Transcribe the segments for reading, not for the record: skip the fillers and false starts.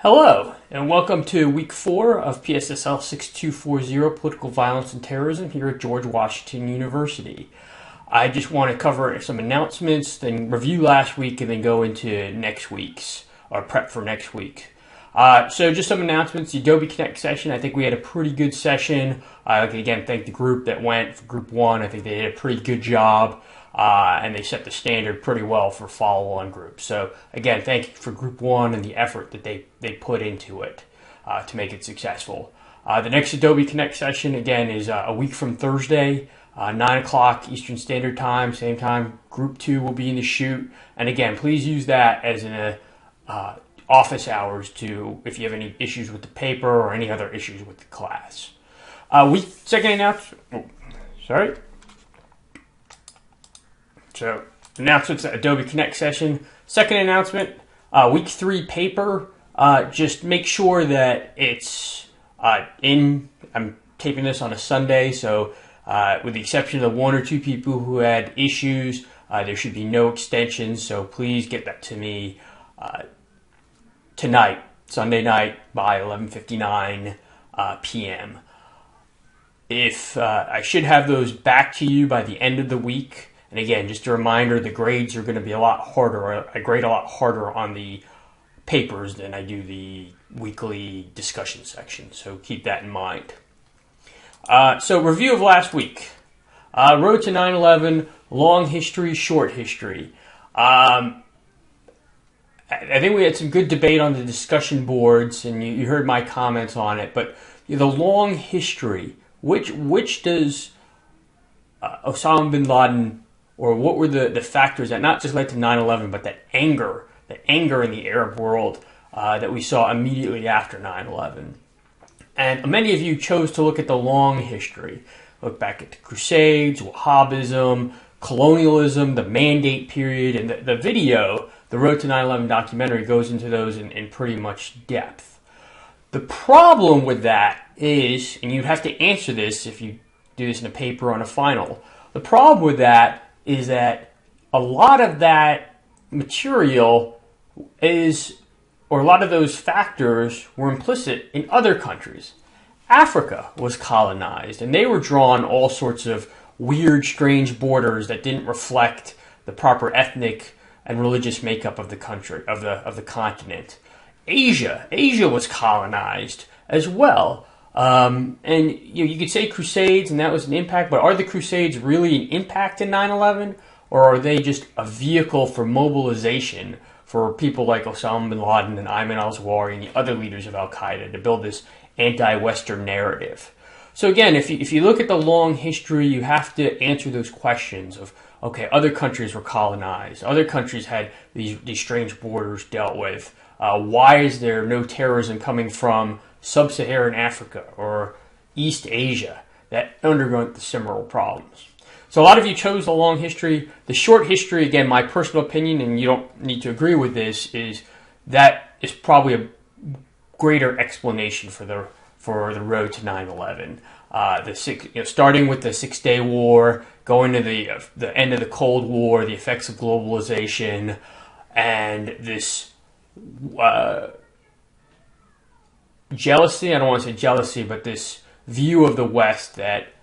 Hello, and welcome to week 4 of PSSL 6240 Political Violence and Terrorism here at George Washington University. I just want to cover some announcements, then review last week, and then go into next week's, or prep for next week. So just some announcements. The Adobe Connect session, I think we had a pretty good session. I can again thank the group that went for Group 1. I think they did a pretty good job. And they set the standard pretty well for follow-on groups. So again, thank you for Group 1 and the effort that they put into it to make it successful. The next Adobe Connect session, again, is a week from Thursday, 9 o'clock Eastern Standard Time, same time. Group 2 will be in the chute. And again, please use that as an office hours if you have any issues with the paper or any other issues with the class. Second announcement. So, announcements at Adobe Connect session. Second announcement, week 3 paper. Just make sure that it's I'm taping this on a Sunday, so with the exception of the 1 or 2 people who had issues, there should be no extensions, so please get that to me tonight, Sunday night, by 11:59 p.m. If I should have those back to you by the end of the week. And again, just a reminder, the grades are going to be a lot harder. I grade a lot harder on the papers than I do the weekly discussion section. So keep that in mind. So review of last week. Road to 9/11, long history, short history. I think we had some good debate on the discussion boards, and you heard my comments on it. But the long history, which does Osama bin Laden, or what were the factors that not just led to 9/11, but that anger in the Arab world that we saw immediately after 9/11? And many of you chose to look at the long history, look back at the Crusades, Wahhabism, colonialism, the Mandate period, and the video, the Road to 9/11 documentary, goes into those in pretty much depth. The problem with that is, and you have to answer this if you do this in a paper on a final, the problem with that is that a lot of that material or a lot of those factors were implicit in other countries. Africa was colonized, and they were drawn all sorts of weird, strange borders that didn't reflect the proper ethnic and religious makeup of the country, of the continent. Asia was colonized as well. And you could say Crusades, and that was an impact, but are the Crusades really an impact in 9/11, or are they just a vehicle for mobilization for people like Osama bin Laden and Ayman al-Zawahiri and the other leaders of al-Qaeda to build this anti-Western narrative? So again, if you look at the long history, you have to answer those questions of, okay, other countries were colonized, other countries had these strange borders dealt with. Why is there no terrorism coming from Sub-Saharan Africa or East Asia that underwent the similar problems? So a lot of you chose the long history. The short history, again, my personal opinion, and you don't need to agree with this, is that is probably a greater explanation for the road to 9/11. Starting with the 6-Day War, going to the end of the Cold War, the effects of globalization, and this jealousy, I don't want to say jealousy, but this view of the West that,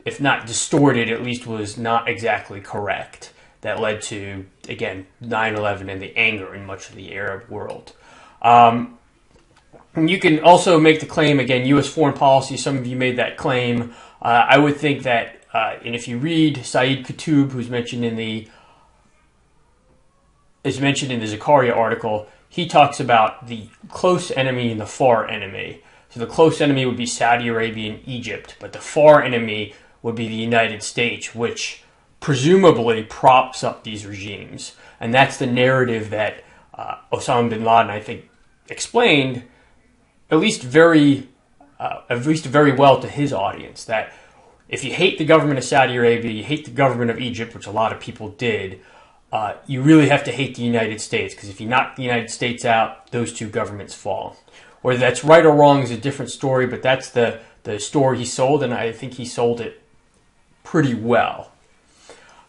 if not distorted, at least was not exactly correct, that led to, again, 9/11 and the anger in much of the Arab world. You can also make the claim, again, U.S. foreign policy, some of you made that claim. I would think that, and if you read Saeed Qutb, who's mentioned in the Zakaria article, he talks about the close enemy and the far enemy. So the close enemy would be Saudi Arabia and Egypt, but the far enemy would be the United States, which presumably props up these regimes. And that's the narrative that Osama bin Laden, I think, explained at least very well to his audience, that if you hate the government of Saudi Arabia, you hate the government of Egypt, which a lot of people did, you really have to hate the United States, because if you knock the United States out, those two governments fall. Whether that's right or wrong is a different story, but that's the story he sold, and I think he sold it pretty well.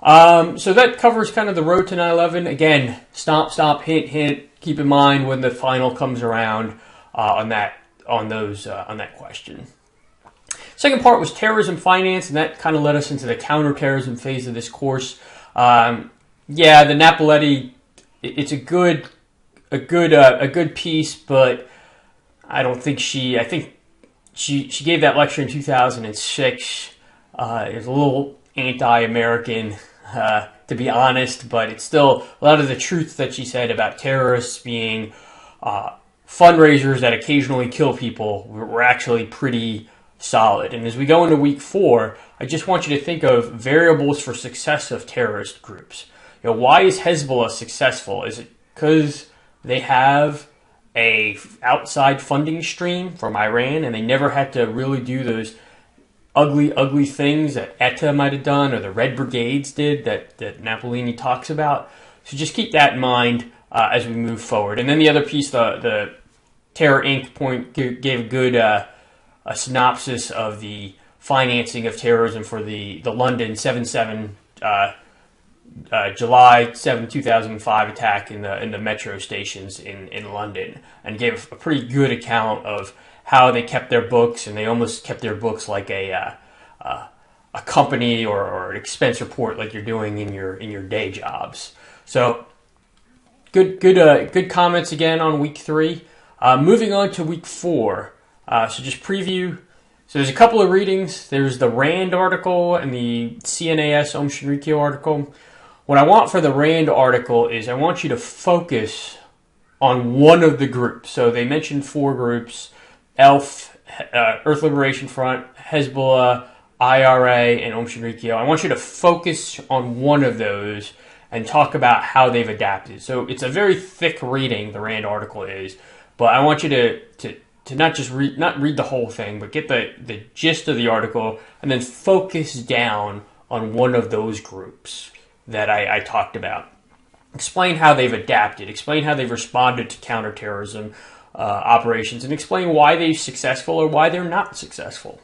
So that covers kind of the road to 9/11. Again, stomp, stop, hint, hint. Keep in mind when the final comes around on that question. Second part was terrorism finance, and that kind of led us into the counterterrorism phase of this course. Yeah, the Napoletti, it's a good piece, but I don't think I think she gave that lecture in 2006. It was a little anti-American, to be honest, but it's still a lot of the truth that she said about terrorists being fundraisers that occasionally kill people were actually pretty solid. And as we go into week 4, I just want you to think of variables for success of terrorist groups. Why is Hezbollah successful? Is it because they have a outside funding stream from Iran and they never had to really do those ugly things that ETA might have done or the Red Brigades did that Napolini talks about? So just keep that in mind as we move forward. And then the other piece, the Terror Inc. point gave a good a synopsis of the financing of terrorism for the London 7/7 July 7, 2005 attack in the metro stations in London, and gave a pretty good account of how they kept their books, and they almost kept their books like a company or an expense report, like you're doing in your day jobs. So good comments again on week 3. Moving on to week 4. So just preview. So there's a couple of readings. There's the RAND article and the CNAS Om Shinrikyo article. What I want for the RAND article is I want you to focus on one of the groups. So they mentioned 4 groups: ELF, Earth Liberation Front, Hezbollah, IRA, and Om Shinrikyo. I want you to focus on one of those and talk about how they've adapted. So it's a very thick reading, the RAND article is, but I want you to not just read the whole thing, but get the gist of the article and then focus down on one of those groups that I talked about. Explain how they've adapted, explain how they've responded to counterterrorism operations, and explain why they're successful or why they're not successful.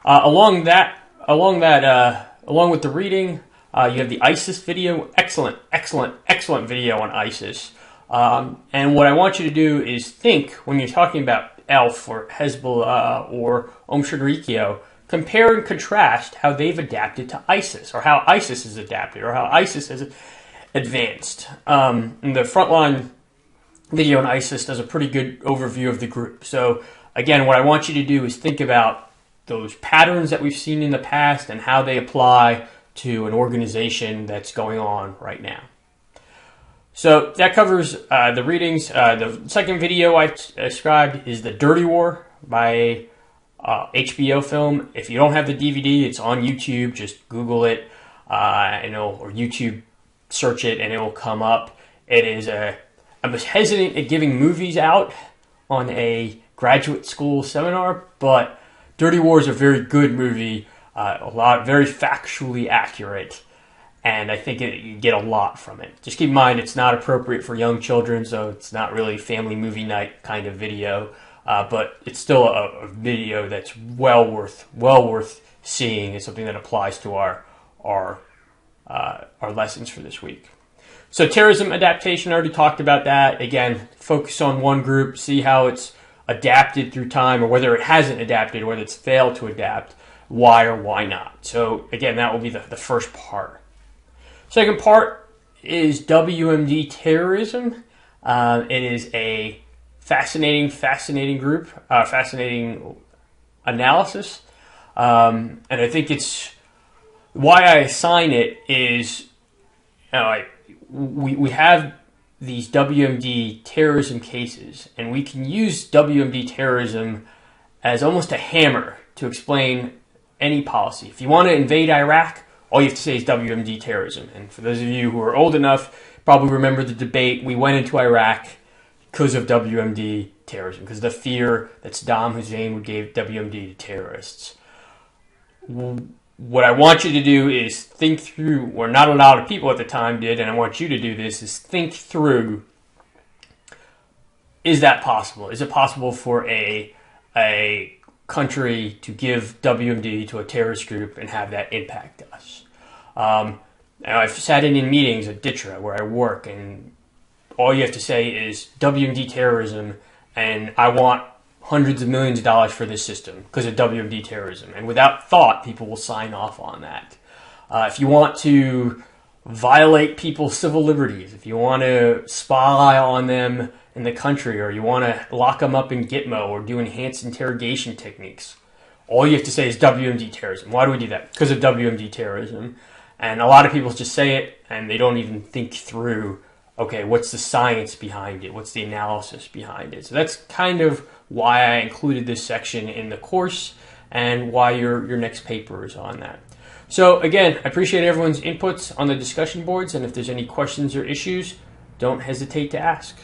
Along with the reading, you have the ISIS video. Excellent video on ISIS. And what I want you to do is think, when you're talking about ELF or Hezbollah or Om Shinrikyo, compare and contrast how they've adapted to ISIS, or how ISIS has adapted, or how ISIS has advanced. And the frontline video on ISIS does a pretty good overview of the group. So again, what I want you to do is think about those patterns that we've seen in the past and how they apply to an organization that's going on right now. So that covers the readings. The second video I described is The Dirty War by HBO film. If you don't have the DVD, it's on YouTube. Just Google it, or YouTube search it, and it will come up. It is I was hesitant at giving movies out on a graduate school seminar, but Dirty War is a very good movie, very factually accurate, and I think you get a lot from it. Just keep in mind, it's not appropriate for young children, so it's not really family movie night kind of video, but it's still a video that's well worth seeing. It's something that applies to our lessons for this week. So terrorism adaptation, I already talked about that. Again, focus on one group, see how it's adapted through time, or whether it hasn't adapted, whether it's failed to adapt, why or why not. So again, that will be the first part. Second part is WMD Terrorism. It is a fascinating group, fascinating analysis. And I think it's why I assign it is we have these WMD terrorism cases, and we can use WMD terrorism as almost a hammer to explain any policy. If you want to invade Iraq, all you have to say is WMD terrorism. And for those of you who are old enough, probably remember the debate. We went into Iraq because of WMD terrorism, because the fear that Saddam Hussein would give WMD to terrorists. What I want you to do is think through, or not a lot of people at the time did, and I want you to do this, is think through, is that possible? Is it possible for a country to give WMD to a terrorist group and have that impact us? Now, I've sat in meetings at DITRA where I work, and all you have to say is WMD terrorism, and I want hundreds of millions of dollars for this system because of WMD terrorism. And without thought, people will sign off on that. If you want to violate people's civil liberties, if you want to spy on them in the country, or you want to lock them up in Gitmo or do enhanced interrogation techniques, all you have to say is WMD terrorism. Why do we do that? Because of WMD terrorism. And a lot of people just say it and they don't even think through, okay, what's the science behind it? What's the analysis behind it? So that's kind of why I included this section in the course and why your next paper is on that. So again, I appreciate everyone's inputs on the discussion boards, and if there's any questions or issues, don't hesitate to ask.